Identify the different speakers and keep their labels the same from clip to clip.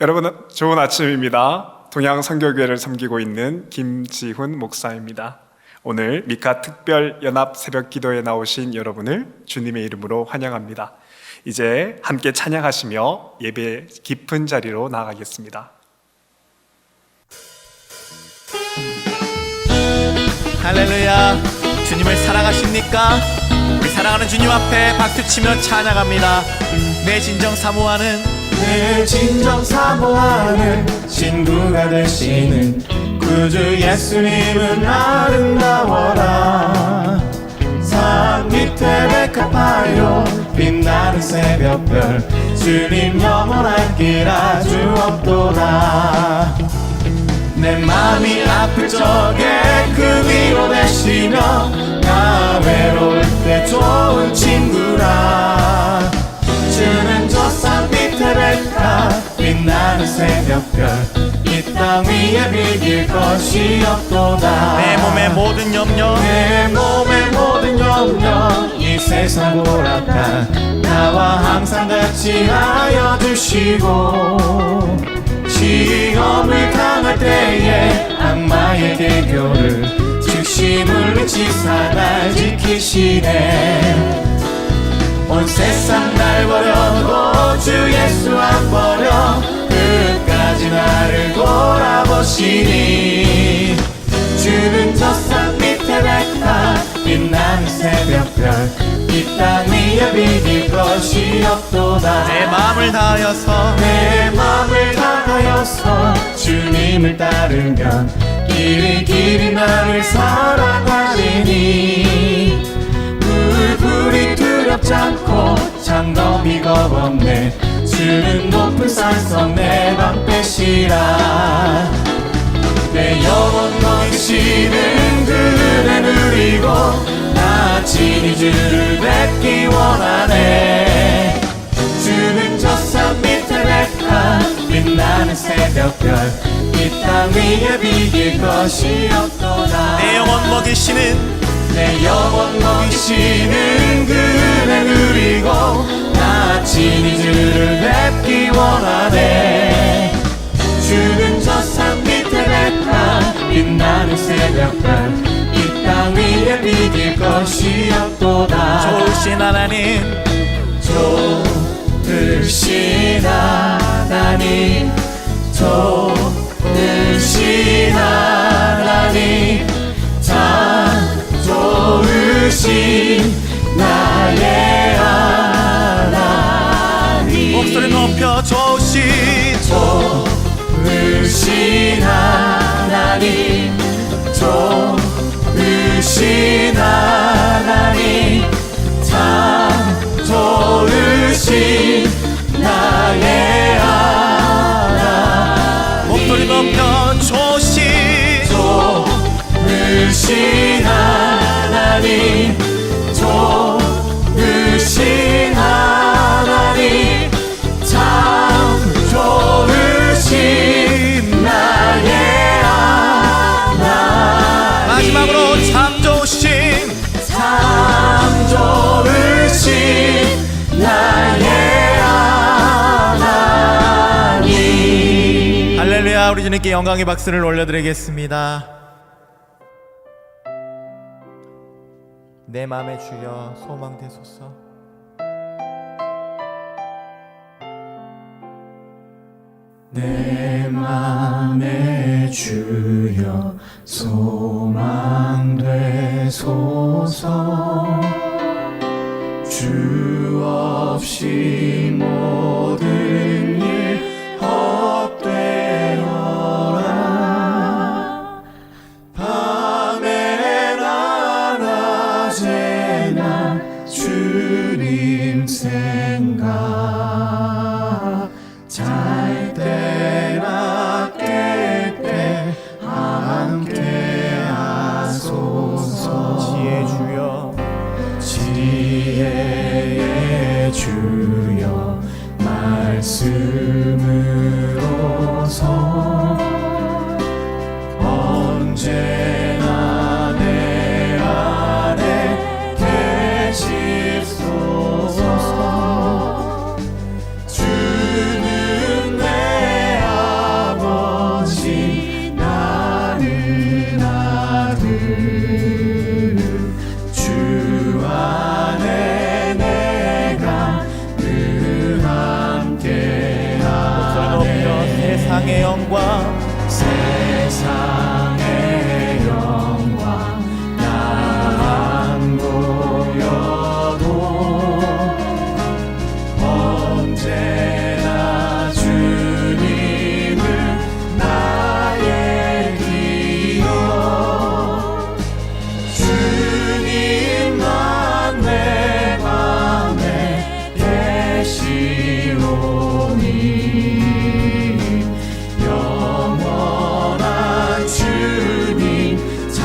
Speaker 1: 여러분 좋은 아침입니다. 동양선교교회를 섬기고 있는 김지훈 목사입니다. 오늘 미카 특별 연합 새벽 기도에 나오신 여러분을 주님의 이름으로 환영합니다. 이제 함께 찬양하시며 예배 깊은 자리로 나아가겠습니다.
Speaker 2: 할렐루야. 주님을 사랑하십니까? 우리 사랑하는 주님 앞에 박수치며 찬양합니다. 내 진정 사모하는
Speaker 3: 친구가 되시는 구주 예수님은 아름다워라. 산 밑에 백합하여 빛나는 새벽별 주님 영원한 길 아주 없도다. 내 맘이 아플 적에 그 위로 되시며 나 외로울 때 좋은 친구라. 주는 저 산 밑에 백합 빛나는 새벽별 이 땅 위에 비길 것이 없도다.
Speaker 2: 내 몸의 모든 염려
Speaker 3: 이 세상 보라다 나와 항상 같이 하여 주시고 시험을 당할 때에 악마의 대교를 즉시 물리치사 날 지키시네. 온 세상 날 버려도 주 예수 안 버려 끝까지 나를 돌아보시니. 주는 저 산 밑에 백합 빛나는 새벽별 이 땅 위에 비길 것이 없도다.
Speaker 2: 내 마음을 다하여서
Speaker 3: 주님을 따르면 길이 나를 사랑하리니. 불이 두렵지 않고 장검이 겁없네. 주는 높은 산성 내 방패시라. 내 영혼 먹이시는 그대 누리고 나 친히 주를 뵙기 원하네. 주는 저 산 밑에 백합 빛나는 새벽별 이 땅 위에 비길 것이 없도다.
Speaker 2: 내 영혼 먹이시는
Speaker 3: 그대 누리고 나 친히 주를 뵙기 원하네. 주는 저 산 밑에 백합 빛나는 새벽별 이 땅 위에 비길 것이 없도다.
Speaker 2: 좋으신 하나님
Speaker 3: 좋으신 하나님 좋으신 하나님 참 좋으신 나의 하나님.
Speaker 2: 목소리 높여 좋으신
Speaker 3: 하나님 좋으신 하나님 참 좋으신 나의 하나님.
Speaker 2: 목소리 높여
Speaker 3: 좋으신 하나님 좋으신 하나님 참 좋으신 나의 하나님.
Speaker 2: 마지막으로 참 좋으신
Speaker 3: 나의 하나님.
Speaker 2: 할렐루야. 우리 주님께 영광의 박수를 올려드리겠습니다. 내 맘에 주여 소망되소서.
Speaker 3: 내 맘에 주여 소망되소서. 주 없이 모든 일 말씀으로서 언제나 내 안에 계시소서. 주는 내 아버지, 나는 아들. 주 안에 내가 늘 함께하네.
Speaker 2: 세상의 영광
Speaker 3: 세상의 영광 나 안 보여도 언제나 주님은 나의 기도. 주님만 내 맘에 계시오니 영원한 주님 참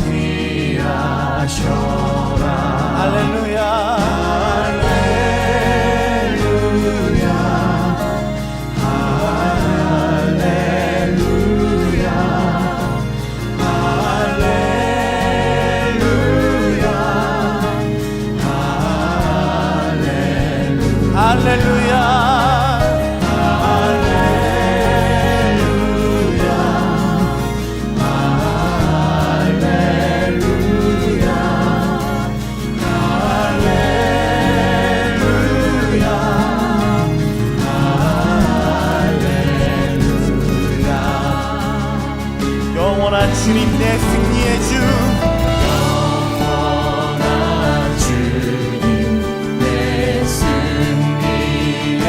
Speaker 3: 귀하셔라.
Speaker 2: 할렐루야
Speaker 3: 할렐루야 할렐루야 할렐루야
Speaker 2: 할렐루야 영원한 주님 내 승리의 주
Speaker 3: 영원한 주님 내 승리의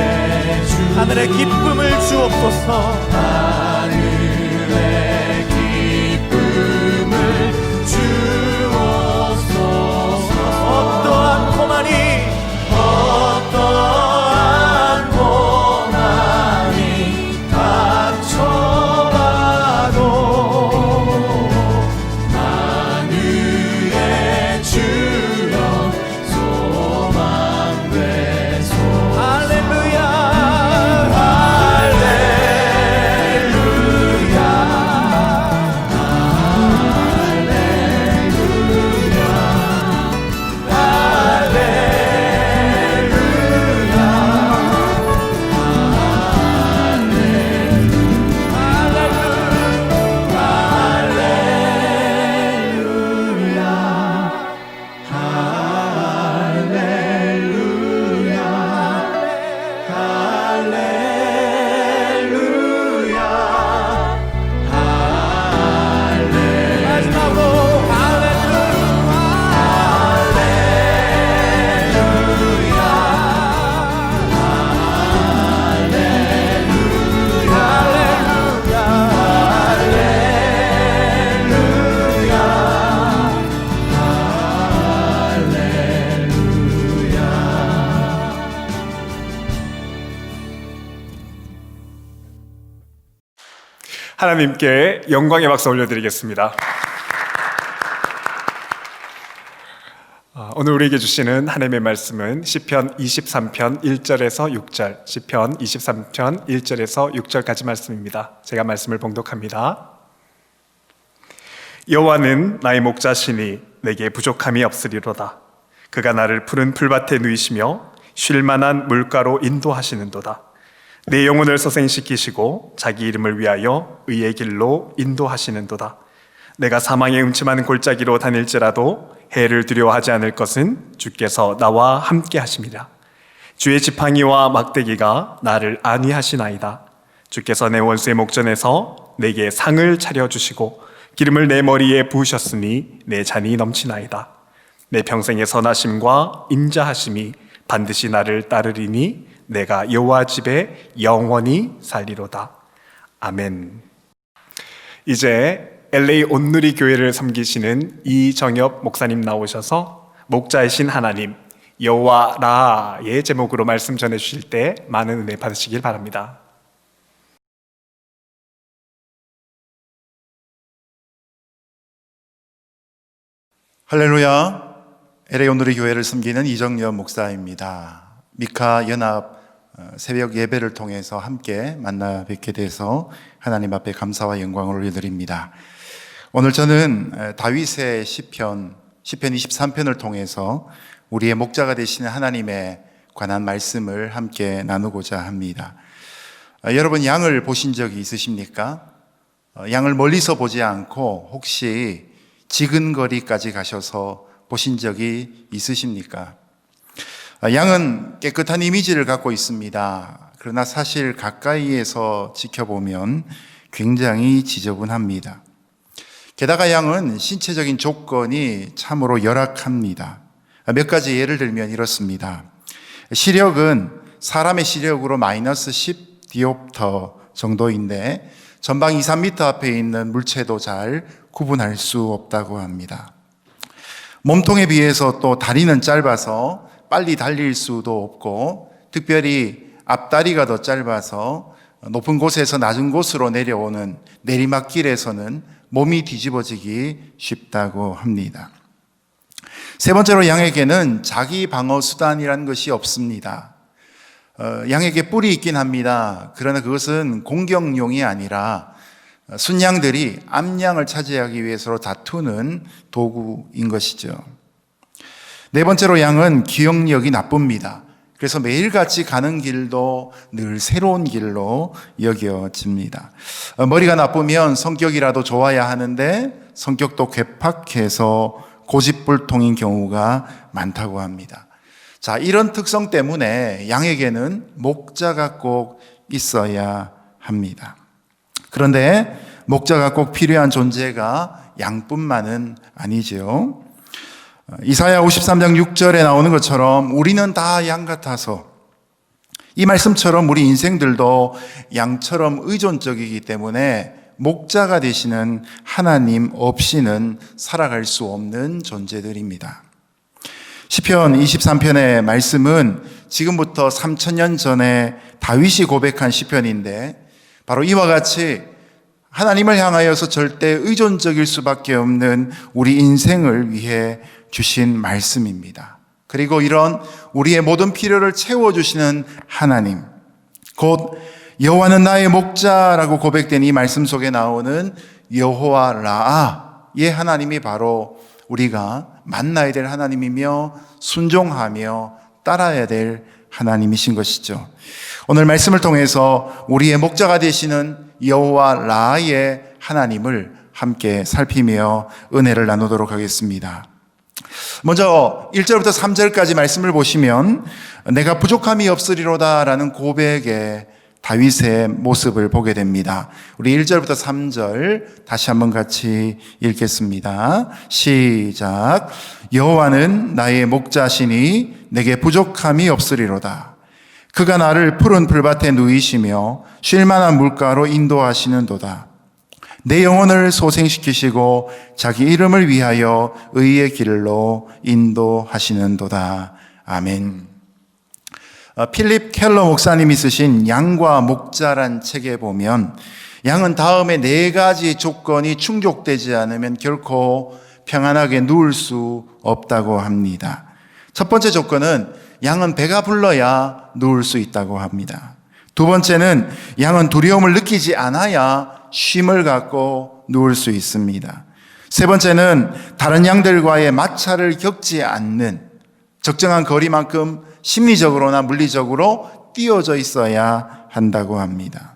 Speaker 3: 주.
Speaker 2: 하늘의 기쁨을 주옵소서.
Speaker 3: 하늘의 기쁨을 주옵소서.
Speaker 2: 어떠한 고난이
Speaker 3: 어떠한 고난이 닥쳐와도 만유의 주여 소망되소.
Speaker 2: 할렐루야
Speaker 1: 하나님께 영광의 박수 올려드리겠습니다. 오늘 우리에게 주시는 하나님의 말씀은 시편 23편 1절에서 6절, 시편 23편 1절에서 6절까지 말씀입니다. 제가 말씀을 봉독합니다. 여호와는 나의 목자시니 내게 부족함이 없으리로다. 그가 나를 푸른 풀밭에 누이시며 쉴 만한 물가로 인도하시는도다. 내 영혼을 소생시키시고 자기 이름을 위하여 의의 길로 인도하시는도다. 내가 사망의 음침한 골짜기로 다닐지라도 해를 두려워하지 않을 것은 주께서 나와 함께 하심이라. 주의 지팡이와 막대기가 나를 안위하시나이다. 주께서 내 원수의 목전에서 내게 상을 차려주시고 기름을 내 머리에 부으셨으니 내 잔이 넘치나이다. 내 평생의 선하심과 인자하심이 반드시 나를 따르리니 내가 여호와 집에 영원히 살리로다. 아멘. 이제 LA 온누리 교회를 섬기시는 이정엽 목사님 나오셔서 목자이신 하나님 여호와 라의 제목으로 말씀 전해 주실 때 많은 은혜 받으시길 바랍니다.
Speaker 4: 할렐루야. LA 온누리 교회를 섬기는 이정엽 목사입니다. 미카 연합 새벽 예배를 통해서 함께 만나 뵙게 돼서 하나님 앞에 감사와 영광을 올려드립니다. 오늘 저는 다윗의 시편 23편을 통해서 우리의 목자가 되시는 하나님에 관한 말씀을 함께 나누고자 합니다. 여러분, 양을 보신 적이 있으십니까? 양을 멀리서 보지 않고 혹시 지근거리까지 가셔서 보신 적이 있으십니까? 양은 깨끗한 이미지를 갖고 있습니다. 그러나 사실 가까이에서 지켜보면 굉장히 지저분합니다. 게다가 양은 신체적인 조건이 참으로 열악합니다. 몇 가지 예를 들면 이렇습니다. 시력은 사람의 시력으로 마이너스 10 디옵터 정도인데 전방 2, 3m 앞에 있는 물체도 잘 구분할 수 없다고 합니다. 몸통에 비해서 또 다리는 짧아서 빨리 달릴 수도 없고, 특별히 앞다리가 더 짧아서 높은 곳에서 낮은 곳으로 내려오는 내리막길에서는 몸이 뒤집어지기 쉽다고 합니다. 세 번째로, 양에게는 자기 방어 수단이라는 것이 없습니다. 양에게 뿔이 있긴 합니다. 그러나 그것은 공격용이 아니라 순양들이 암양을 차지하기 위해서 다투는 도구인 것이죠. 네 번째로, 양은 기억력이 나쁩니다. 그래서 매일같이 가는 길도 늘 새로운 길로 여겨집니다. 머리가 나쁘면 성격이라도 좋아야 하는데 성격도 괴팍해서 고집불통인 경우가 많다고 합니다. 자, 이런 특성 때문에 양에게는 목자가 꼭 있어야 합니다. 그런데 목자가 꼭 필요한 존재가 양뿐만은 아니죠. 이사야 53장 6절에 나오는 것처럼 우리는 다 양 같아서, 이 말씀처럼 우리 인생들도 양처럼 의존적이기 때문에 목자가 되시는 하나님 없이는 살아갈 수 없는 존재들입니다. 시편 23편의 말씀은 지금부터 3000년 전에 다윗이 고백한 시편인데, 바로 이와 같이 하나님을 향하여서 절대 의존적일 수밖에 없는 우리 인생을 위해 주신 말씀입니다. 그리고 이런 우리의 모든 필요를 채워주시는 하나님, 곧 여호와는 나의 목자라고 고백된 이 말씀 속에 나오는 여호와 라아의 하나님이 바로 우리가 만나야 될 하나님이며 순종하며 따라야 될 하나님이신 것이죠. 오늘 말씀을 통해서 우리의 목자가 되시는 여호와 라아의 하나님을 함께 살피며 은혜를 나누도록 하겠습니다. 먼저 1절부터 3절까지 말씀을 보시면 내가 부족함이 없으리로다 라는 고백의 다윗의 모습을 보게 됩니다. 우리 1절부터 3절 다시 한번 같이 읽겠습니다. 시작. 여호와는 나의 목자시니 내게 부족함이 없으리로다. 그가 나를 푸른 풀밭에 누이시며 쉴만한 물가로 인도하시는도다. 내 영혼을 소생시키시고 자기 이름을 위하여 의의 길로 인도하시는도다. 아멘. 필립 켈러 목사님이 쓰신 양과 목자란 책에 보면 양은 다음에 4가지 조건이 충족되지 않으면 결코 평안하게 누울 수 없다고 합니다. 첫 번째 조건은 양은 배가 불러야 누울 수 있다고 합니다. 두 번째는 양은 두려움을 느끼지 않아야 쉼을 갖고 누울 수 있습니다. 세 번째는 다른 양들과의 마찰을 겪지 않는 적정한 거리만큼 심리적으로나 물리적으로 띄어져 있어야 한다고 합니다.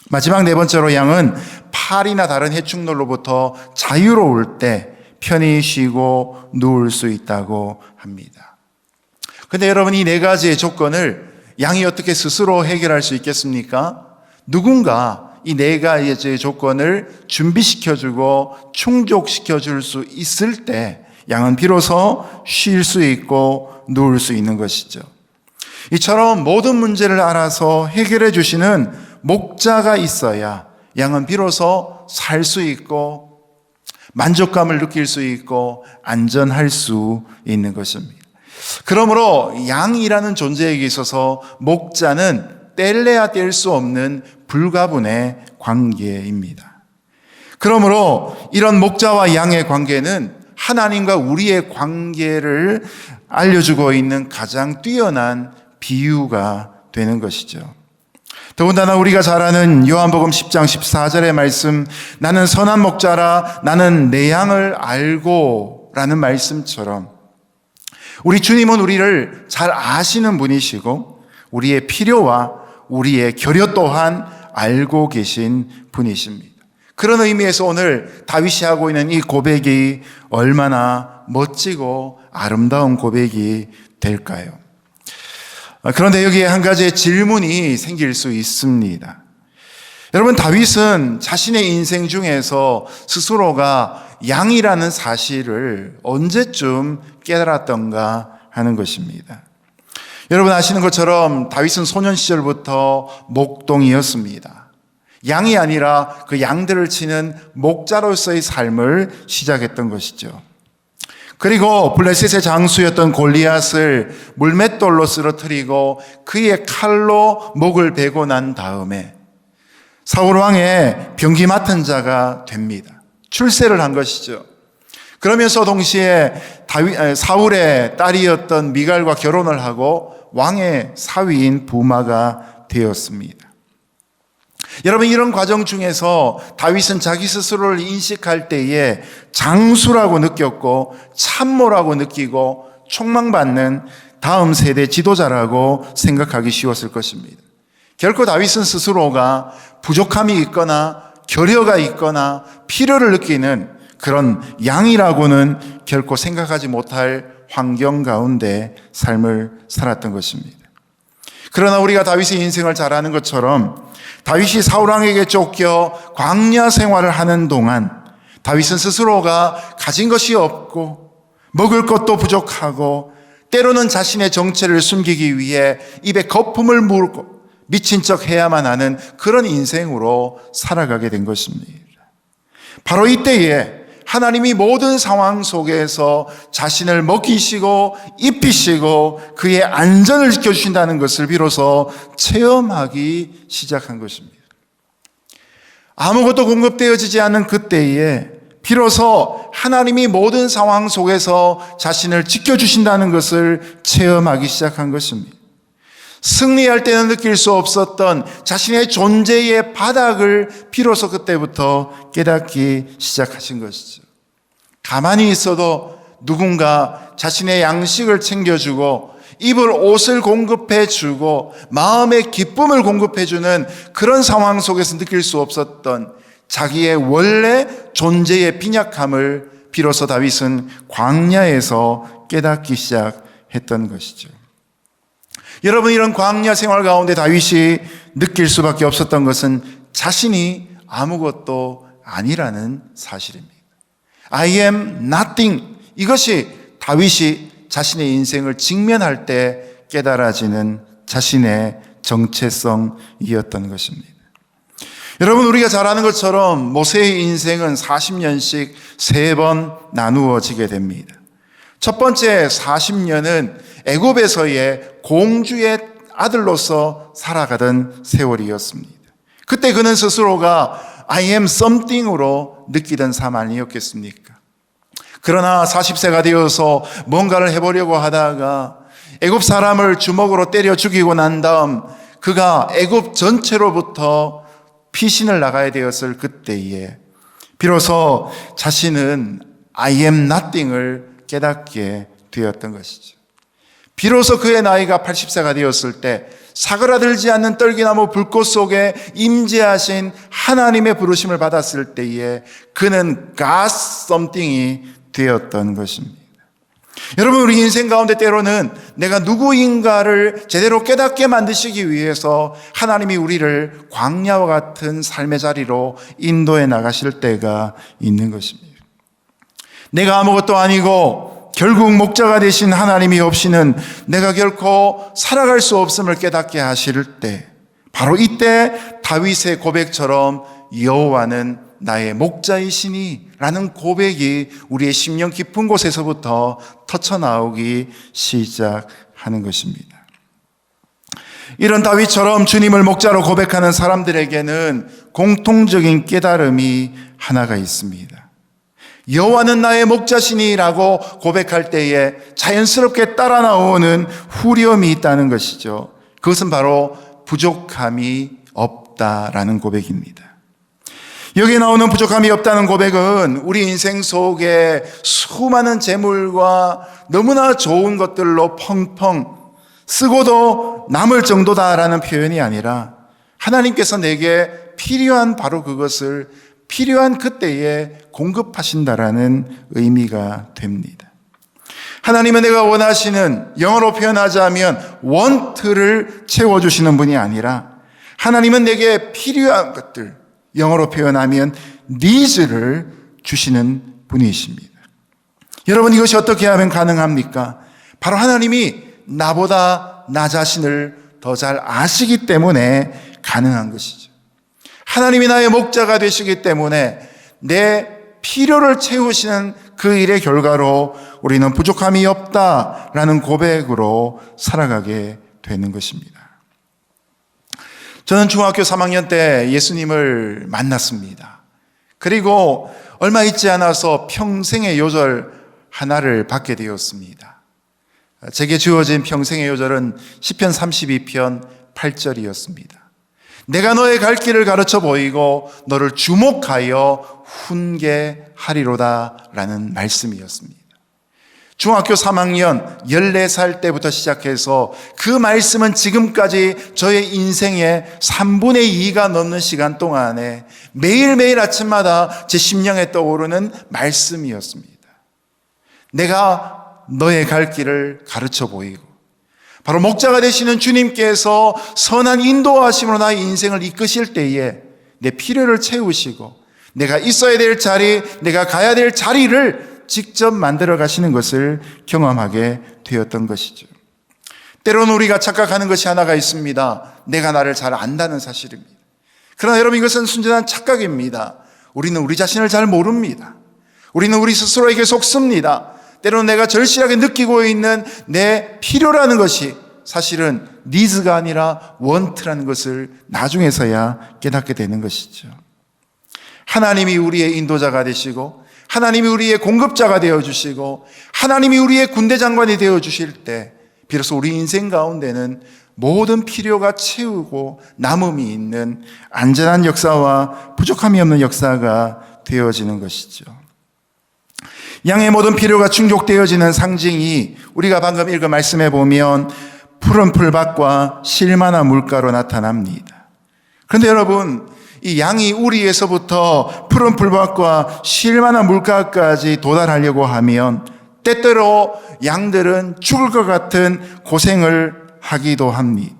Speaker 4: 마지막 네 번째로 양은 파리나 다른 해충들로부터 자유로울 때 편히 쉬고 누울 수 있다고 합니다. 근데 여러분, 이 4가지의 조건을 양이 어떻게 스스로 해결할 수 있겠습니까? 누군가 이 4가지의 조건을 준비시켜주고 충족시켜줄 수 있을 때 양은 비로소 쉴 수 있고 누울 수 있는 것이죠. 이처럼 모든 문제를 알아서 해결해 주시는 목자가 있어야 양은 비로소 살 수 있고 만족감을 느낄 수 있고 안전할 수 있는 것입니다. 그러므로 양이라는 존재에게 있어서 목자는 뗄래야 뗄 수 없는 불가분의 관계입니다. 그러므로 이런 목자와 양의 관계는 하나님과 우리의 관계를 알려주고 있는 가장 뛰어난 비유가 되는 것이죠. 더군다나 우리가 잘 아는 요한복음 10장 14절의 말씀, 나는 선한 목자라 나는 내 양을 알고 라는 말씀처럼 우리 주님은 우리를 잘 아시는 분이시고 우리의 필요와 우리의 결여 또한 알고 계신 분이십니다. 그런 의미에서 오늘 다윗이 하고 있는 이 고백이 얼마나 멋지고 아름다운 고백이 될까요? 그런데 여기에 한 가지의 질문이 생길 수 있습니다. 여러분, 다윗은 자신의 인생 중에서 스스로가 양이라는 사실을 언제쯤 깨달았던가 하는 것입니다. 여러분 아시는 것처럼 다윗은 소년 시절부터 목동이었습니다. 양이 아니라 그 양들을 치는 목자로서의 삶을 시작했던 것이죠. 그리고 블레셋의 장수였던 골리앗을 물맷돌로 쓰러뜨리고 그의 칼로 목을 베고 난 다음에 사울 왕의 병기 맡은 자가 됩니다. 출세를 한 것이죠. 그러면서 동시에 사울의 딸이었던 미갈과 결혼을 하고 왕의 사위인 부마가 되었습니다. 여러분, 이런 과정 중에서 다윗은 자기 스스로를 인식할 때에 장수라고 느꼈고 참모라고 느끼고 촉망받는 다음 세대 지도자라고 생각하기 쉬웠을 것입니다. 결코 다윗은 스스로가 부족함이 있거나 결여가 있거나 필요를 느끼는 그런 양이라고는 결코 생각하지 못할 환경 가운데 삶을 살았던 것입니다. 그러나 우리가 다윗의 인생을 잘 아는 것처럼 다윗이 사울왕에게 쫓겨 광야 생활을 하는 동안 다윗은 스스로가 가진 것이 없고 먹을 것도 부족하고 때로는 자신의 정체를 숨기기 위해 입에 거품을 물고 미친 척 해야만 하는 그런 인생으로 살아가게 된 것입니다. 바로 이때에 하나님이 모든 상황 속에서 자신을 먹이시고 입히시고 그의 안전을 지켜주신다는 것을 비로소 체험하기 시작한 것입니다. 아무것도 공급되어지지 않는 그때에 비로소 하나님이 모든 상황 속에서 자신을 지켜주신다는 것을 체험하기 시작한 것입니다. 승리할 때는 느낄 수 없었던 자신의 존재의 바닥을 비로소 그때부터 깨닫기 시작하신 것이죠. 가만히 있어도 누군가 자신의 양식을 챙겨주고 입을 옷을 공급해주고 마음의 기쁨을 공급해주는 그런 상황 속에서 느낄 수 없었던 자기의 원래 존재의 빈약함을 비로소 다윗은 광야에서 깨닫기 시작했던 것이죠. 여러분, 이런 광야 생활 가운데 다윗이 느낄 수밖에 없었던 것은 자신이 아무것도 아니라는 사실입니다. I am nothing. 이것이 다윗이 자신의 인생을 직면할 때 깨달아지는 자신의 정체성이었던 것입니다. 여러분, 우리가 잘 아는 것처럼 모세의 인생은 40년씩 3번 나누어지게 됩니다. 첫 번째 40년은 애굽에서의 공주의 아들로서 살아가던 세월이었습니다. 그때 그는 스스로가 I am something으로 느끼던 삶 아니었겠습니까? 그러나 40세가 되어서 뭔가를 해보려고 하다가 애굽 사람을 주먹으로 때려 죽이고 난 다음 그가 애굽 전체로부터 피신을 나가야 되었을 그때에 비로소 자신은 I am nothing을 깨닫게 되었던 것이죠. 비로소 그의 나이가 80세가 되었을 때 사그라들지 않는 떨기나무 불꽃 속에 임재하신 하나님의 부르심을 받았을 때에 그는 God something이 되었던 것입니다. 여러분, 우리 인생 가운데 때로는 내가 누구인가를 제대로 깨닫게 만드시기 위해서 하나님이 우리를 광야와 같은 삶의 자리로 인도해 나가실 때가 있는 것입니다. 내가 아무것도 아니고 결국 목자가 되신 하나님이 없이는 내가 결코 살아갈 수 없음을 깨닫게 하실 때, 바로 이때 다윗의 고백처럼 여호와는 나의 목자이시니 라는 고백이 우리의 심령 깊은 곳에서부터 터쳐나오기 시작하는 것입니다. 이런 다윗처럼 주님을 목자로 고백하는 사람들에게는 공통적인 깨달음이 하나가 있습니다. 여호와는 나의 목자시니라고 고백할 때에 자연스럽게 따라 나오는 후렴이 있다는 것이죠. 그것은 바로 부족함이 없다라는 고백입니다. 여기에 나오는 부족함이 없다는 고백은 우리 인생 속에 수많은 재물과 너무나 좋은 것들로 펑펑 쓰고도 남을 정도다라는 표현이 아니라 하나님께서 내게 필요한 바로 그것을 필요한 그때에 공급하신다라는 의미가 됩니다. 하나님은 내가 원하시는, 영어로 표현하자면 want를 채워주시는 분이 아니라 하나님은 내게 필요한 것들, 영어로 표현하면 needs를 주시는 분이십니다. 여러분, 이것이 어떻게 하면 가능합니까? 바로 하나님이 나보다 나 자신을 더 잘 아시기 때문에 가능한 것이죠. 하나님이 나의 목자가 되시기 때문에 내 필요를 채우시는 그 일의 결과로 우리는 부족함이 없다라는 고백으로 살아가게 되는 것입니다. 저는 중학교 3학년 때 예수님을 만났습니다. 그리고 얼마 있지 않아서 평생의 요절 하나를 받게 되었습니다. 제게 주어진 평생의 요절은 시편 32편 8절이었습니다. 내가 너의 갈 길을 가르쳐 보이고 너를 주목하여 훈계하리로다 라는 말씀이었습니다. 중학교 3학년 14살 때부터 시작해서 그 말씀은 지금까지 저의 인생의 3분의 2가 넘는 시간 동안에 매일매일 아침마다 제 심령에 떠오르는 말씀이었습니다. 내가 너의 갈 길을 가르쳐 보이고 바로 목자가 되시는 주님께서 선한 인도하심으로 나의 인생을 이끄실 때에 내 필요를 채우시고 내가 있어야 될 자리, 내가 가야 될 자리를 직접 만들어 가시는 것을 경험하게 되었던 것이죠. 때로는 우리가 착각하는 것이 하나가 있습니다. 내가 나를 잘 안다는 사실입니다. 그러나 여러분, 이것은 순전한 착각입니다. 우리는 우리 자신을 잘 모릅니다. 우리는 우리 스스로에게 속습니다. 때로는 내가 절실하게 느끼고 있는 내 필요라는 것이 사실은 needs가 아니라 want라는 것을 나중에서야 깨닫게 되는 것이죠. 하나님이 우리의 인도자가 되시고 하나님이 우리의 공급자가 되어주시고 하나님이 우리의 군대장관이 되어주실 때 비로소 우리 인생 가운데는 모든 필요가 채우고 남음이 있는 안전한 역사와 부족함이 없는 역사가 되어지는 것이죠. 양의 모든 필요가 충족되어지는 상징이 우리가 방금 읽은 말씀에 보면 푸른 풀밭과 실만한 물가로 나타납니다. 그런데 여러분, 이 양이 우리에서부터 푸른 풀밭과 실만한 물가까지 도달하려고 하면 때때로 양들은 죽을 것 같은 고생을 하기도 합니다.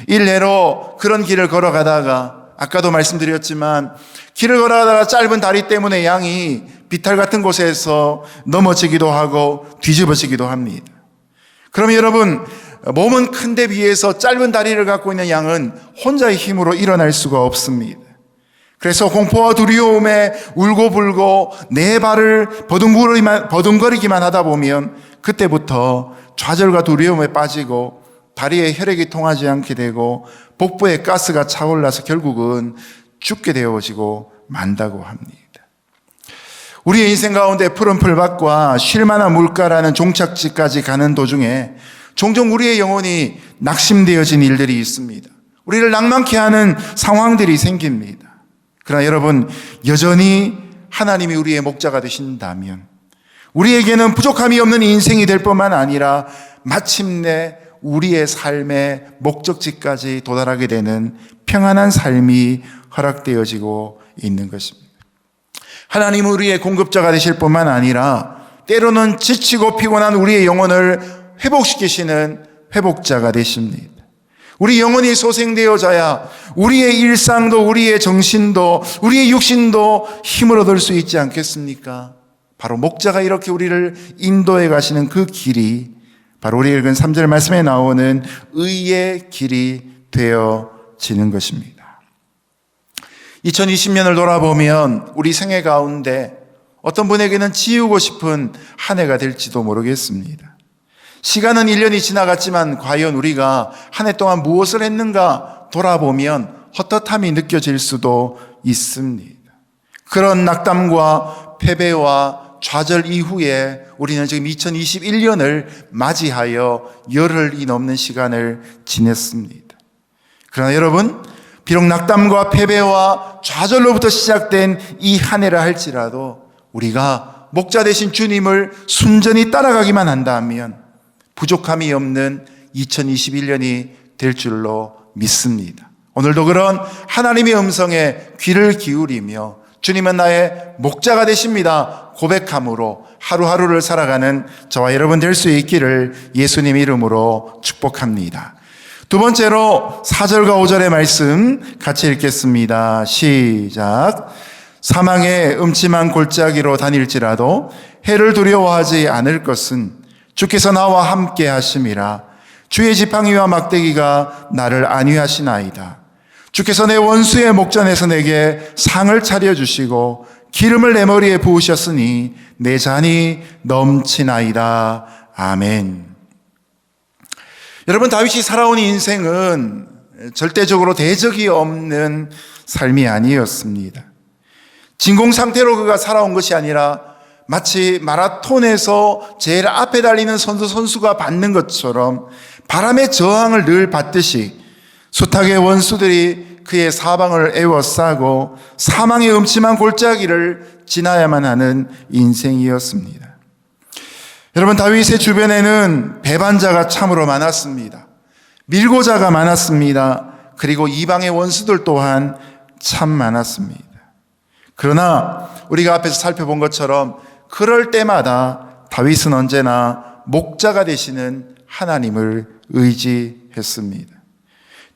Speaker 4: 일례로 그런 길을 걸어가다가 아까도 말씀드렸지만 길을 걸어가다가 짧은 다리 때문에 양이 비탈 같은 곳에서 넘어지기도 하고 뒤집어지기도 합니다. 그러면 여러분, 몸은 큰데 비해서 짧은 다리를 갖고 있는 양은 혼자의 힘으로 일어날 수가 없습니다. 그래서 공포와 두려움에 울고불고 네 발을 버둥거리기만 하다 보면 그때부터 좌절과 두려움에 빠지고 다리에 혈액이 통하지 않게 되고 복부에 가스가 차올라서 결국은 죽게 되어지고 만다고 합니다. 우리의 인생 가운데 푸른 풀밭과 쉴만한 물가라는 종착지까지 가는 도중에 종종 우리의 영혼이 낙심되어진 일들이 있습니다. 우리를 낭만케 하는 상황들이 생깁니다. 그러나 여러분, 여전히 하나님이 우리의 목자가 되신다면 우리에게는 부족함이 없는 인생이 될 뿐만 아니라 마침내 우리의 삶의 목적지까지 도달하게 되는 평안한 삶이 허락되어지고 있는 것입니다. 하나님은 우리의 공급자가 되실 뿐만 아니라 때로는 지치고 피곤한 우리의 영혼을 회복시키시는 회복자가 되십니다. 우리 영혼이 소생되어져야 우리의 일상도 우리의 정신도 우리의 육신도 힘을 얻을 수 있지 않겠습니까? 바로 목자가 이렇게 우리를 인도해 가시는 그 길이 바로 우리 읽은 3절 말씀에 나오는 의의 길이 되어지는 것입니다. 2020년을 돌아보면 우리 생애 가운데 어떤 분에게는 지우고 싶은 한 해가 될지도 모르겠습니다. 시간은 1년이 지나갔지만 과연 우리가 한 해 동안 무엇을 했는가 돌아보면 헛헛함이 느껴질 수도 있습니다. 그런 낙담과 패배와 좌절 이후에 우리는 지금 2021년을 맞이하여 열흘이 넘는 시간을 지냈습니다. 그러나 여러분, 비록 낙담과 패배와 좌절로부터 시작된 이 한 해라 할지라도 우리가 목자 되신 주님을 순전히 따라가기만 한다면 부족함이 없는 2021년이 될 줄로 믿습니다. 오늘도 그런 하나님의 음성에 귀를 기울이며 주님은 나의 목자가 되십니다 고백함으로 하루하루를 살아가는 저와 여러분 될 수 있기를 예수님 이름으로 축복합니다. 두 번째로 4절과 5절의 말씀 같이 읽겠습니다. 시작. 사망의 음침한 골짜기로 다닐지라도 해를 두려워하지 않을 것은 주께서 나와 함께 하심이라. 주의 지팡이와 막대기가 나를 안위하시나이다. 주께서 내 원수의 목전에서 내게 상을 차려주시고 기름을 내 머리에 부으셨으니 내 잔이 넘치나이다. 아멘. 여러분, 다윗이 살아온 인생은 절대적으로 대적이 없는 삶이 아니었습니다. 진공 상태로 그가 살아온 것이 아니라 마치 마라톤에서 제일 앞에 달리는 선수가 받는 것처럼 바람의 저항을 늘 받듯이 숱하게 원수들이 그의 사방을 에워싸고 사망의 음침한 골짜기를 지나야만 하는 인생이었습니다. 여러분, 다윗의 주변에는 배반자가 참으로 많았습니다. 밀고자가 많았습니다. 그리고 이방의 원수들 또한 참 많았습니다. 그러나 우리가 앞에서 살펴본 것처럼 그럴 때마다 다윗은 언제나 목자가 되시는 하나님을 의지했습니다.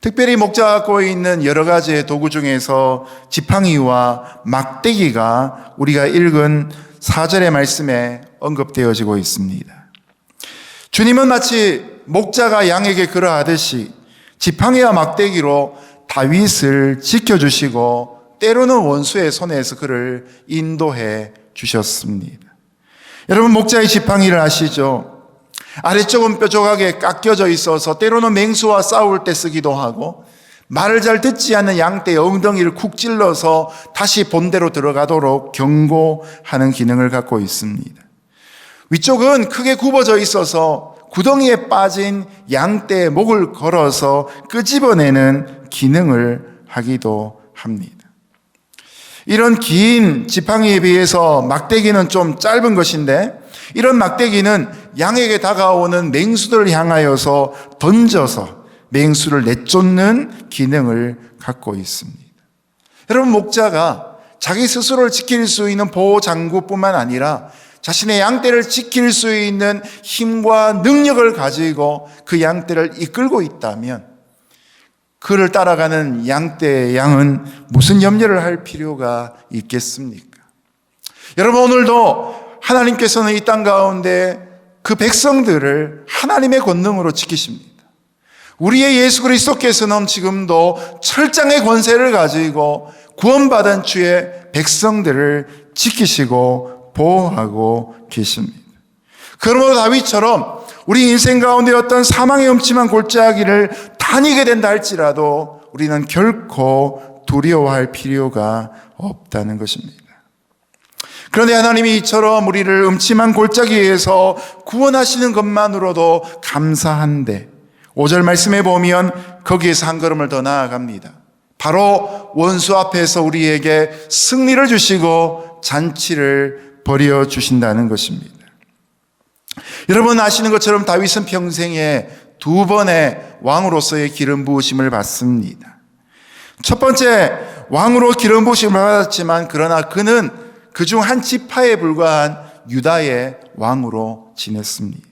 Speaker 4: 특별히 목자가 갖고 있는 여러 가지의 도구 중에서 지팡이와 막대기가 우리가 읽은 4절의 말씀에 언급되어지고 있습니다. 주님은 마치 목자가 양에게 그러하듯이 지팡이와 막대기로 다윗을 지켜주시고 때로는 원수의 손에서 그를 인도해 주셨습니다. 여러분, 목자의 지팡이를 아시죠? 아래쪽은 뾰족하게 깎여져 있어서 때로는 맹수와 싸울 때 쓰기도 하고 말을 잘 듣지 않는 양떼의 엉덩이를 쿡 찔러서 다시 본대로 들어가도록 경고하는 기능을 갖고 있습니다. 위쪽은 크게 굽어져 있어서 구덩이에 빠진 양떼의 목을 걸어서 끄집어내는 기능을 하기도 합니다. 이런 긴 지팡이에 비해서 막대기는 좀 짧은 것인데 이런 막대기는 양에게 다가오는 맹수들을 향하여서 던져서 맹수를 내쫓는 기능을 갖고 있습니다. 여러분, 목자가 자기 스스로를 지킬 수 있는 보호장구뿐만 아니라 자신의 양떼를 지킬 수 있는 힘과 능력을 가지고 그 양떼를 이끌고 있다면 그를 따라가는 양떼의 양은 무슨 염려를 할 필요가 있겠습니까? 여러분, 오늘도 하나님께서는 이 땅 가운데 그 백성들을 하나님의 권능으로 지키십니다. 우리의 예수 그리스도께서는 지금도 철장의 권세를 가지고 구원받은 주의 백성들을 지키시고 보호하고 계십니다. 그러므로 다윗처럼 우리 인생 가운데 어떤 사망의 음침한 골짜기를 다니게 된다 할지라도 우리는 결코 두려워할 필요가 없다는 것입니다. 그런데 하나님이 이처럼 우리를 음침한 골짜기에서 구원하시는 것만으로도 감사한데 5절 말씀에 보면 거기에서 한 걸음을 더 나아갑니다. 바로 원수 앞에서 우리에게 승리를 주시고 잔치를 벌여주신다는 것입니다. 여러분 아시는 것처럼 다윗은 평생에 2번의 왕으로서의 기름 부으심을 받습니다. 첫 번째 왕으로 기름 부으심을 받았지만 그러나 그는 그중 한 지파에 불과한 유다의 왕으로 지냈습니다.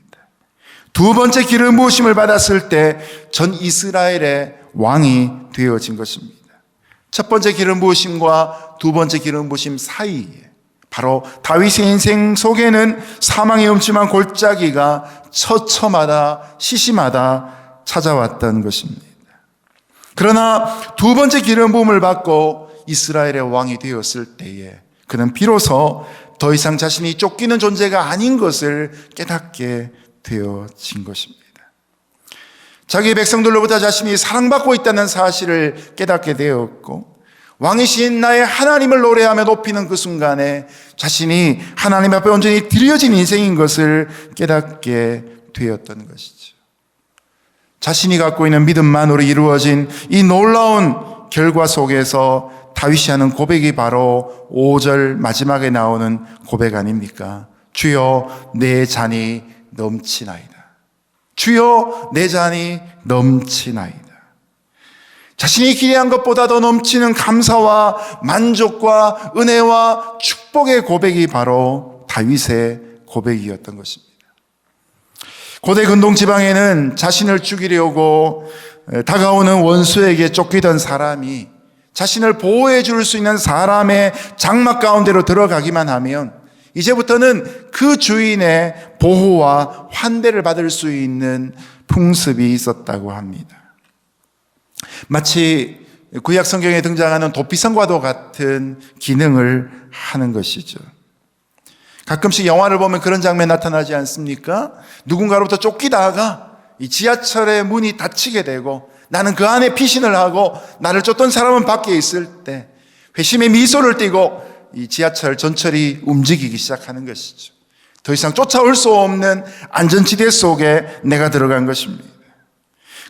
Speaker 4: 두 번째 기름 부으심을 받았을 때 전 이스라엘의 왕이 되어진 것입니다. 첫 번째 기름 부으심과 두 번째 기름 부으심 사이에 바로 다윗의 인생 속에는 사망의 음침한 골짜기가 처처마다 시시마다 찾아왔던 것입니다. 그러나 두 번째 기름 부음을 받고 이스라엘의 왕이 되었을 때에 그는 비로소 더 이상 자신이 쫓기는 존재가 아닌 것을 깨닫게 되어진 것입니다. 자기 백성들로부터 자신이 사랑받고 있다는 사실을 깨닫게 되었고 왕이신 나의 하나님을 노래하며 높이는 그 순간에 자신이 하나님 앞에 온전히 드려진 인생인 것을 깨닫게 되었던 것이죠. 자신이 갖고 있는 믿음만으로 이루어진 이 놀라운 결과 속에서 다윗이 하는 고백이 바로 5절 마지막에 나오는 고백 아닙니까? 주여 내 잔이 넘치나이다. 주여 내 잔이 넘치나이다. 자신이 기대한 것보다 더 넘치는 감사와 만족과 은혜와 축복의 고백이 바로 다윗의 고백이었던 것입니다. 고대 근동 지방에는 자신을 죽이려고 다가오는 원수에게 쫓기던 사람이 자신을 보호해 줄 수 있는 사람의 장막 가운데로 들어가기만 하면 이제부터는 그 주인의 보호와 환대를 받을 수 있는 풍습이 있었다고 합니다. 마치 구약 성경에 등장하는 도피성과도 같은 기능을 하는 것이죠. 가끔씩 영화를 보면 그런 장면 나타나지 않습니까? 누군가로부터 쫓기다가 이 지하철의 문이 닫히게 되고 나는 그 안에 피신을 하고 나를 쫓던 사람은 밖에 있을 때 회심의 미소를 띠고 이 지하철 전철이 움직이기 시작하는 것이죠. 더 이상 쫓아올 수 없는 안전지대 속에 내가 들어간 것입니다.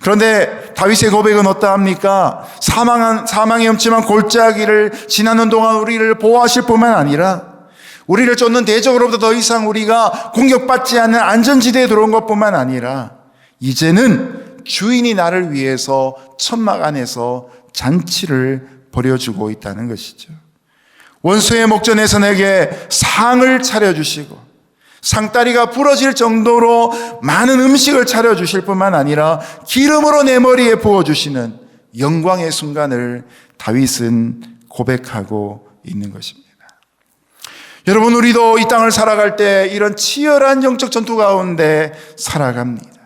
Speaker 4: 그런데 다윗의 고백은 어떠합니까? 사망의 엄침한 골짜기를 지나는 동안 우리를 보호하실 뿐만 아니라 우리를 쫓는 대적으로부터 더 이상 우리가 공격받지 않는 안전지대에 들어온 것뿐만 아니라 이제는 주인이 나를 위해서 천막 안에서 잔치를 벌여주고 있다는 것이죠. 원수의 목전에서 내게 상을 차려주시고 상다리가 부러질 정도로 많은 음식을 차려주실 뿐만 아니라 기름으로 내 머리에 부어주시는 영광의 순간을 다윗은 고백하고 있는 것입니다. 여러분, 우리도 이 땅을 살아갈 때 이런 치열한 영적 전투 가운데 살아갑니다.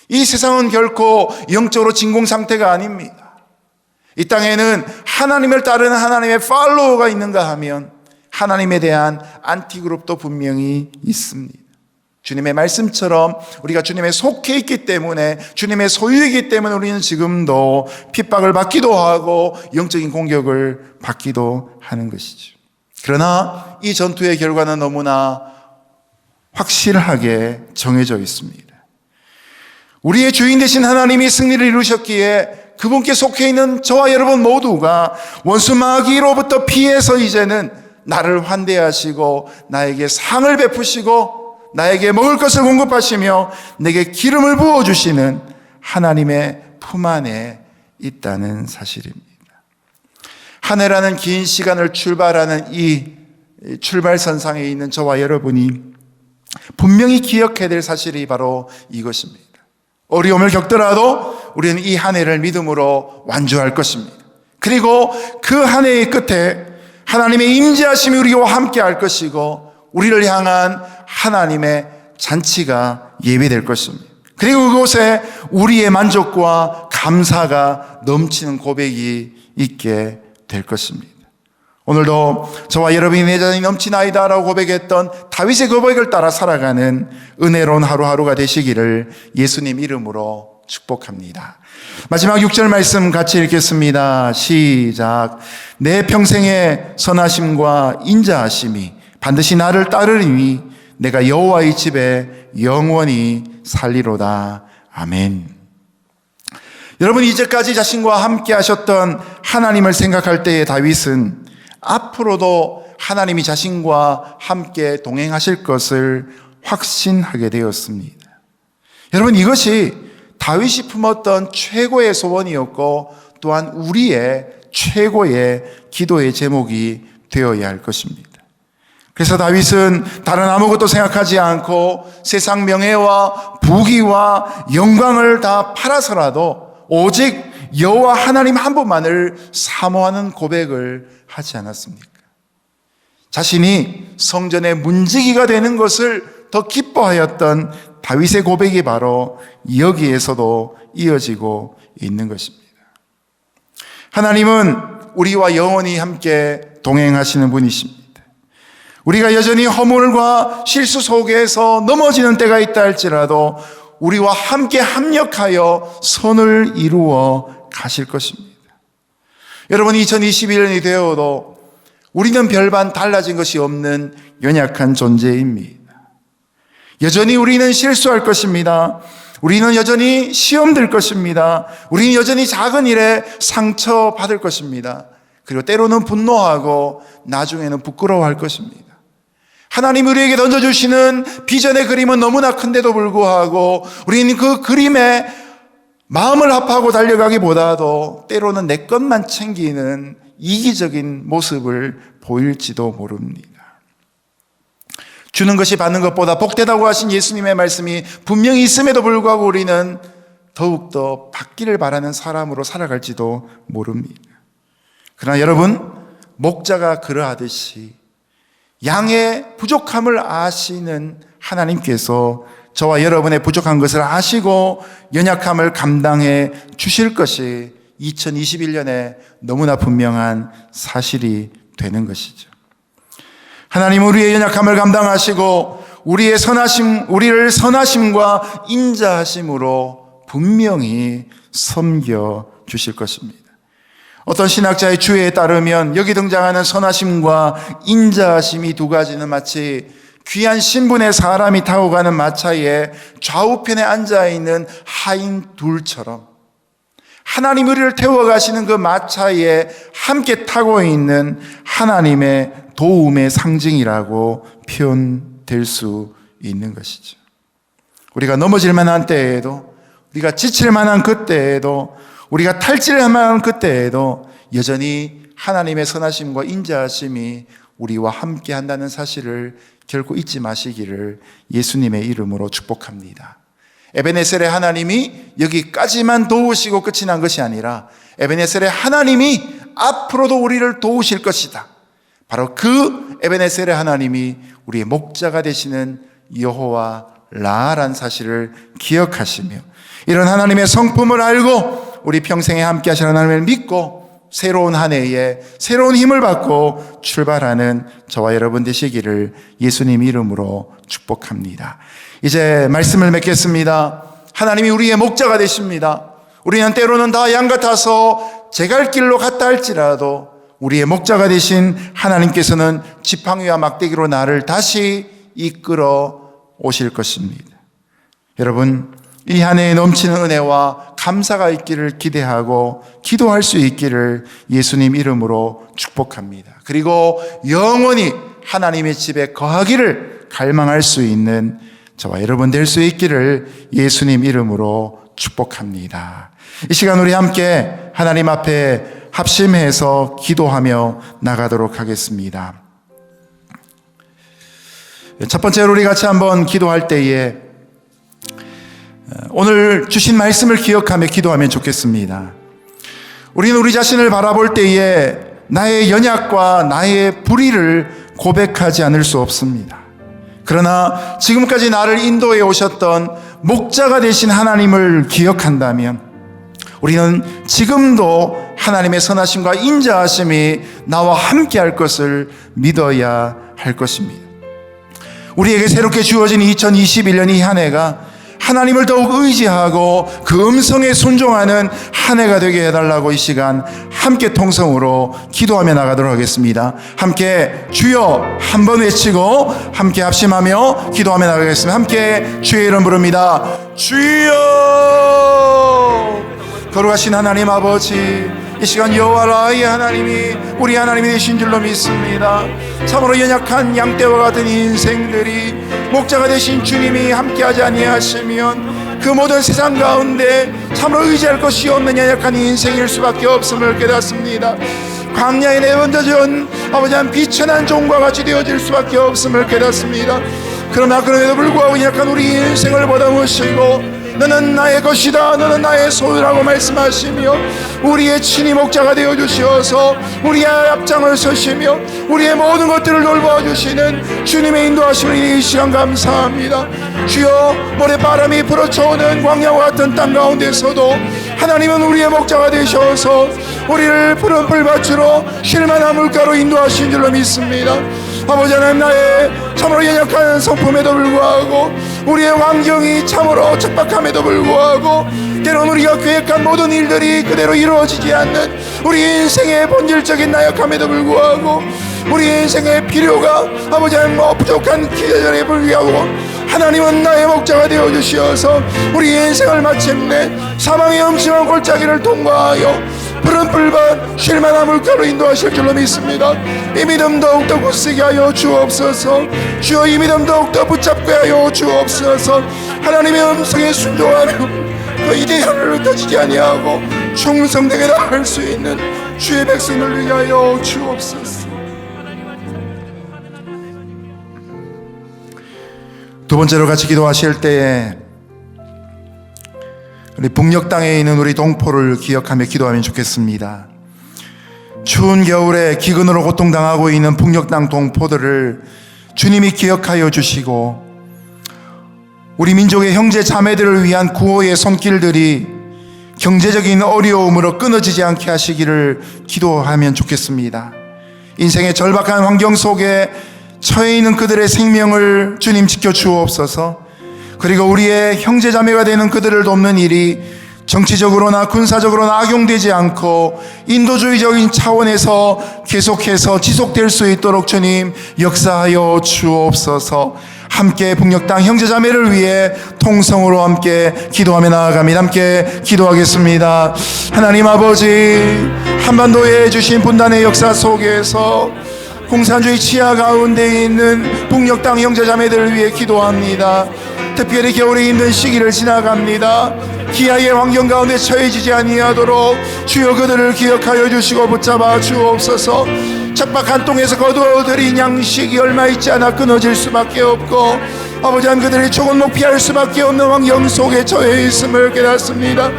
Speaker 4: 이 세상은 결코 영적으로 진공 상태가 아닙니다. 이 땅에는 하나님을 따르는 하나님의 팔로워가 있는가 하면 하나님에 대한 안티그룹도 분명히 있습니다. 주님의 말씀처럼 우리가 주님에 속해 있기 때문에, 주님의 소유이기 때문에 우리는 지금도 핍박을 받기도 하고 영적인 공격을 받기도 하는 것이죠. 그러나 이 전투의 결과는 너무나 확실하게 정해져 있습니다. 우리의 주인 되신 하나님이 승리를 이루셨기에 그분께 속해 있는 저와 여러분 모두가 원수 마귀로부터 피해서 이제는 나를 환대하시고 나에게 상을 베푸시고 나에게 먹을 것을 공급하시며 내게 기름을 부어주시는 하나님의 품 안에 있다는 사실입니다. 한 해라는 긴 시간을 출발하는 이 출발선상에 있는 저와 여러분이 분명히 기억해야 될 사실이 바로 이것입니다. 어려움을 겪더라도 우리는 이 한 해를 믿음으로 완주할 것입니다. 그리고 그 한 해의 끝에 하나님의 임재하심이 우리와 함께 할 것이고 우리를 향한 하나님의 잔치가 예배될 것입니다. 그리고 그곳에 우리의 만족과 감사가 넘치는 고백이 있게 될 것입니다. 오늘도 저와 여러분이 내 잔이 넘치나이다 라고 고백했던 다윗의 고백을 따라 살아가는 은혜로운 하루하루가 되시기를 예수님 이름으로 축복합니다. 마지막 6절 말씀 같이 읽겠습니다. 시작. 내 평생의 선하심과 인자하심이 반드시 나를 따르리니 내가 여호와의 집에 영원히 살리로다. 아멘. 여러분, 이제까지 자신과 함께 하셨던 하나님을 생각할 때의 다윗은 앞으로도 하나님이 자신과 함께 동행하실 것을 확신하게 되었습니다. 여러분, 이것이 다윗이 품었던 최고의 소원이었고 또한 우리의 최고의 기도의 제목이 되어야 할 것입니다. 그래서 다윗은 다른 아무것도 생각하지 않고 세상 명예와 부귀와 영광을 다 팔아서라도 오직 여호와 하나님 한 분만을 사모하는 고백을 하지 않았습니까? 자신이 성전의 문지기가 되는 것을 더 기뻐하였던 다윗의 고백이 바로 여기에서도 이어지고 있는 것입니다. 하나님은 우리와 영원히 함께 동행하시는 분이십니다. 우리가 여전히 허물과 실수 속에서 넘어지는 때가 있다 할지라도 우리와 함께 합력하여 선을 이루어 가실 것입니다. 여러분, 2021년이 되어도 우리는 별반 달라진 것이 없는 연약한 존재입니다. 여전히 우리는 실수할 것입니다. 우리는 여전히 시험될 것입니다. 우리는 여전히 작은 일에 상처받을 것입니다. 그리고 때로는 분노하고 나중에는 부끄러워할 것입니다. 하나님이 우리에게 던져주시는 비전의 그림은 너무나 큰데도 불구하고 우리는 그 그림에 마음을 합하고 달려가기보다도 때로는 내 것만 챙기는 이기적인 모습을 보일지도 모릅니다. 주는 것이 받는 것보다 복되다고 하신 예수님의 말씀이 분명히 있음에도 불구하고 우리는 더욱더 받기를 바라는 사람으로 살아갈지도 모릅니다. 그러나 여러분, 목자가 그러하듯이 양의 부족함을 아시는 하나님께서 저와 여러분의 부족한 것을 아시고 연약함을 감당해 주실 것이 2021년에 너무나 분명한 사실이 되는 것이죠. 하나님은 우리의 연약함을 감당하시고 우리를 선하심과 인자하심으로 분명히 섬겨 주실 것입니다. 어떤 신학자의 주의에 따르면 여기 등장하는 선하심과 인자하심이 두 가지는 마치 귀한 신분의 사람이 타고 가는 마차에 좌우편에 앉아있는 하인 둘처럼 하나님 우리를 태워가시는 그 마차에 함께 타고 있는 하나님의 도움의 상징이라고 표현될 수 있는 것이죠. 우리가 넘어질 만한 때에도, 우리가 지칠 만한 그때에도, 우리가 탈질할 만한 그때에도 여전히 하나님의 선하심과 인자하심이 우리와 함께 한다는 사실을 결코 잊지 마시기를 예수님의 이름으로 축복합니다. 에베네셀의 하나님이 여기까지만 도우시고 끝이 난 것이 아니라 에베네셀의 하나님이 앞으로도 우리를 도우실 것이다. 바로 그 에베네셀의 하나님이 우리의 목자가 되시는 여호와 라란 사실을 기억하시며 이런 하나님의 성품을 알고 우리 평생에 함께 하실 하나님을 믿고 새로운 한 해에 새로운 힘을 받고 출발하는 저와 여러분 되시기를 예수님 이름으로 축복합니다. 이제 말씀을 맺겠습니다. 하나님이 우리의 목자가 되십니다. 우리는 때로는 다 양 같아서 제 갈 길로 갔다 할지라도 우리의 목자가 되신 하나님께서는 지팡이와 막대기로 나를 다시 이끌어 오실 것입니다. 여러분, 이 한 해에 넘치는 은혜와 감사가 있기를 기대하고 기도할 수 있기를 예수님 이름으로 축복합니다. 그리고 영원히 하나님의 집에 거하기를 갈망할 수 있는 저와 여러분 될 수 있기를 예수님 이름으로 축복합니다. 이 시간 우리 함께 하나님 앞에 합심해서 기도하며 나가도록 하겠습니다. 첫 번째로 우리 같이 한번 기도할 때에 오늘 주신 말씀을 기억하며 기도하면 좋겠습니다. 우리는 우리 자신을 바라볼 때에 나의 연약과 나의 불의를 고백하지 않을 수 없습니다. 그러나 지금까지 나를 인도해 오셨던 목자가 되신 하나님을 기억한다면 우리는 지금도 하나님의 선하심과 인자하심이 나와 함께 할 것을 믿어야 할 것입니다. 우리에게 새롭게 주어진 2021년 이 한 해가 하나님을 더욱 의지하고 그 음성에 순종하는 한 해가 되게 해달라고 이 시간 함께 통성으로 기도하며 나가도록 하겠습니다. 함께 주여 한번 외치고 함께 합심하며 기도하며 나가겠습니다. 함께 주의 이름 부릅니다. 주여! 거룩하신 하나님 아버지, 이 시간 여호와 라의 하나님이 우리 하나님이 되신 줄로 믿습니다. 참으로 연약한 양떼와 같은 인생들이 목자가 되신 주님이 함께하지 아니하시면 그 모든 세상 가운데 참으로 의지할 것이 없는 연약한 인생일 수밖에 없음을 깨닫습니다. 광야에 내던져진 아버지 한 비천한 종과 같이 되어질 수밖에 없음을 깨닫습니다. 그러나 그럼에도 불구하고 약간 우리 인생을 보다보시고 너는 나의 것이다, 너는 나의 소유라고 말씀하시며 우리의 친히 목자가 되어주시어서 우리의 앞장을 서시며 우리의 모든 것들을 돌봐주시는 주님의 인도하심을 이 시간 감사합니다. 주여, 모래바람이 불어쳐오는 광야와 같은 땅 가운데서도 하나님은 우리의 목자가 되셔서 우리를 푸른 풀밭으로 쉴만한 물가로 인도하신 줄로 믿습니다. 아버지 하나님, 나의 참으로 연약한 성품에도 불구하고 우리의 환경이 참으로 척박함에도 불구하고 때로는 우리가 계획한 모든 일들이 그대로 이루어지지 않는 우리 인생의 본질적인 나약함에도 불구하고 우리 인생의 필요가 아버지 하나님 부족한 기대전에 불구하고 하나님은 나의 목자가 되어 주시어서 우리 인생을 마침내 사망의 엄침한 골짜기를 통과하여 푸른 뿔밭 쉴만한 물가로 인도하실 줄로 믿습니다. 이 믿음 더욱더 굳세게 하여 주옵소서. 주여 이 믿음 더욱더 붙잡게 하여 주옵소서. 하나님의 음성에 순종하며 그 이대현을 흩어지지 아니하고 충성되게 나갈 수 있는 주의 백성을 위하여 주옵소서. 두 번째로 같이 기도하실 때에 우리 북녘 땅에 있는 우리 동포를 기억하며 기도하면 좋겠습니다. 추운 겨울에 기근으로 고통당하고 있는 북녘 땅 동포들을 주님이 기억하여 주시고 우리 민족의 형제 자매들을 위한 구호의 손길들이 경제적인 어려움으로 끊어지지 않게 하시기를 기도하면 좋겠습니다. 인생의 절박한 환경 속에 처해 있는 그들의 생명을 주님 지켜주옵소서. 그리고 우리의 형제자매가 되는 그들을 돕는 일이 정치적으로나 군사적으로나 악용되지 않고 인도주의적인 차원에서 계속해서 지속될 수 있도록 주님 역사하여 주옵소서. 함께 북녘 땅 형제자매를 위해 통성으로 함께 기도하며 나아갑니다. 함께 기도하겠습니다. 하나님 아버지, 한반도에 주신 분단의 역사 속에서 공산주의 치하 가운데 있는 북녘 땅 형제자매들을 위해 기도합니다. 특별히 겨울에 힘든 시기를 지나갑니다. 기아의 환경 가운데 처해지지 아니하도록 주여 그들을 기억하여 주시고 붙잡아 주옵소서. 척박한 땅에서 거두어들인 양식이 얼마 있지 않아 끊어질 수밖에 없고 아버지 한 그들이 조금목 피할 수밖에 없는 환경 속에 처해 있음을 깨닫습니다.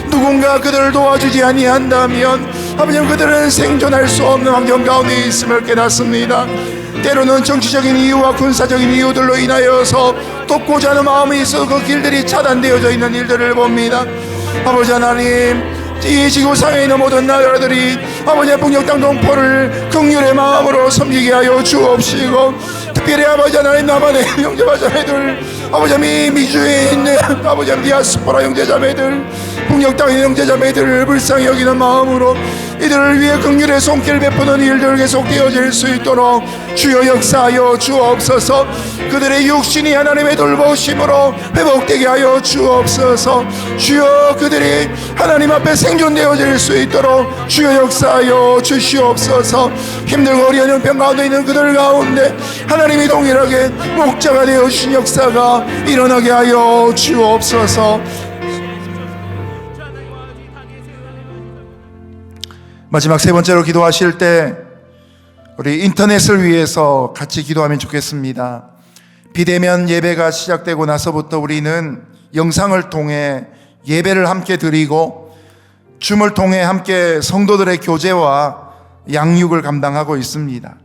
Speaker 4: 누군가 그들을 도와주지 아니한다면 아버지 그들은 생존할 수 없는 환경 가운데 있음을 깨닫습니다. 때로는 정치적인 이유와 군사적인 이유들로 인하여서 돕고자 하는 마음이 있어 그 길들이 차단되어져 있는 일들을 봅니다. 아버지 하나님, 이 지구상에 있는 모든 나라들이 아버지의 북녘 땅 동포를 긍휼의 마음으로 섬기게 하여 주옵시고 특별히 아버지 하나님 남한의 형제와 자매들 아버지 미주에 있는 아버지 디아스포라 형제자매들 북녘 땅의 형제자매들을 불쌍히 여기는 마음으로 이들을 위해 긍휼의 손길 베푸는 일들 계속되어질 수 있도록 주여 역사하여 주옵소서. 그들의 육신이 하나님의 돌보심으로 회복되게 하여 주옵소서. 주여 그들이 하나님 앞에 생존되어질 수 있도록 주여 역사하여 주시옵소서. 힘들고 어려운 형편 가운데 있는 그들 가운데 하나님이 동일하게 목자가 되어 주신 역사가 일어나게 하여 주옵소서. 마지막 세 번째로 기도하실 때 우리 인터넷을 위해서 같이 기도하면 좋겠습니다. 비대면 예배가 시작되고 나서부터 우리는 영상을 통해 예배를 함께 드리고 줌을 통해 함께 성도들의 교제와 양육을 감당하고 있습니다.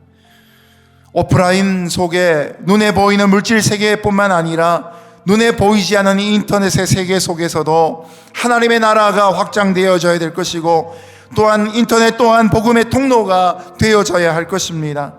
Speaker 4: 오프라인 속에 눈에 보이는 물질 세계뿐만 아니라 눈에 보이지 않는 이 인터넷의 세계 속에서도 하나님의 나라가 확장되어져야 될 것이고 또한 인터넷 또한 복음의 통로가 되어져야 할 것입니다.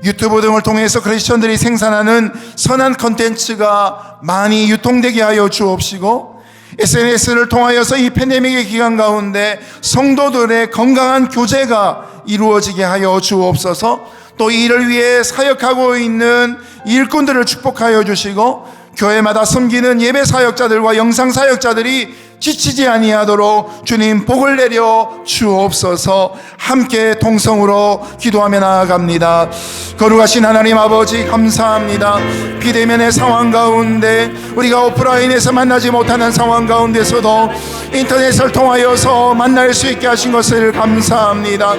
Speaker 4: 유튜브 등을 통해서 크리스천들이 생산하는 선한 컨텐츠가 많이 유통되게 하여 주옵시고 SNS를 통하여서 이 팬데믹의 기간 가운데 성도들의 건강한 교제가 이루어지게 하여 주옵소서. 또 이를 위해 사역하고 있는 일꾼들을 축복하여 주시고 교회마다 섬기는 예배 사역자들과 영상 사역자들이 지치지 아니하도록 주님 복을 내려 주옵소서. 함께 통성으로 기도하며 나아갑니다. 거룩하신 하나님 아버지 감사합니다. 비대면의 상황 가운데 우리가 오프라인에서 만나지 못하는 상황 가운데서도 인터넷을 통하여서 만날 수 있게 하신 것을 감사합니다.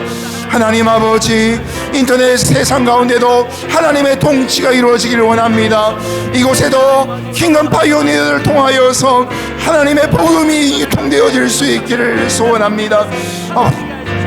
Speaker 4: 하나님 아버지, 인터넷 세상 가운데도 하나님의 통치가 이루어지기를 원합니다. 이곳에도 킹덤 파이오니어를 통하여서 하나님의 복음이 유통되어질 수 있기를 소원합니다.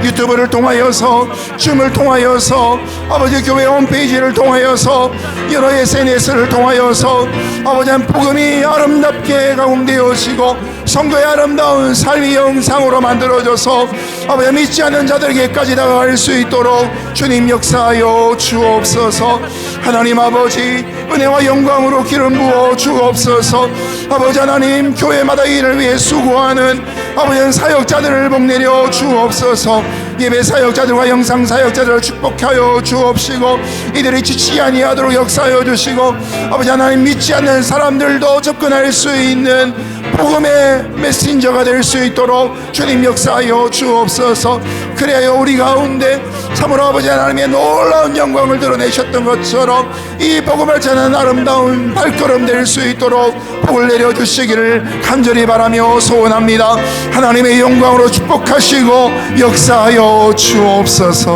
Speaker 4: 유튜브를 통하여서 줌을 통하여서 아버지 교회 홈페이지를 통하여서 여러 SNS를 통하여서 아버지 복음이 아름답게 가공되어지고 성도의 아름다운 삶의 영상으로 만들어져서 아버지 믿지 않는 자들에게까지 다가갈 수 있도록 주님 역사하여 주옵소서. 하나님 아버지 은혜와 영광으로 기름 부어 주옵소서. 아버지 하나님 교회마다 이를 위해 수고하는 아버지 사역자들을 복내려 주옵소서. 예배 사역자들과 영상 사역자들을 축복하여 주옵시고 이들이 지치지 아니하도록 역사하여 주시고 아버지 하나님 믿지 않는 사람들도 접근할 수 있는 복음의 메신저가 될 수 있도록 주님 역사하여 주옵소서. 그래야 우리 가운데 참으로 아버지 하나님의 놀라운 영광을 드러내셨던 것처럼 이 복음을 전하는 아름다운 발걸음 될 수 있도록 복을 내려주시기를 간절히 바라며 소원합니다. 하나님의 영광으로 축복하시고 역사하여 주옵소서.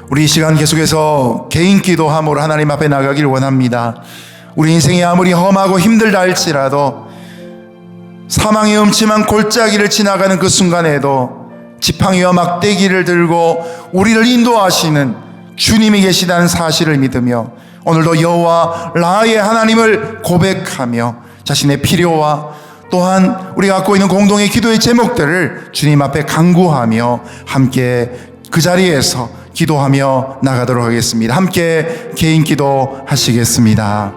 Speaker 4: 우리 이 시간 계속해서 개인 기도함으로 하나님 앞에 나가길 원합니다. 우리 인생이 아무리 험하고 힘들다 할지라도 사망의 음침한 골짜기를 지나가는 그 순간에도 지팡이와 막대기를 들고 우리를 인도하시는 주님이 계시다는 사실을 믿으며 오늘도 여호와 라의 하나님을 고백하며 자신의 필요와 또한 우리가 갖고 있는 공동의 기도의 제목들을 주님 앞에 간구하며 함께 그 자리에서 기도하며 나가도록 하겠습니다. 함께 개인 기도 하시겠습니다.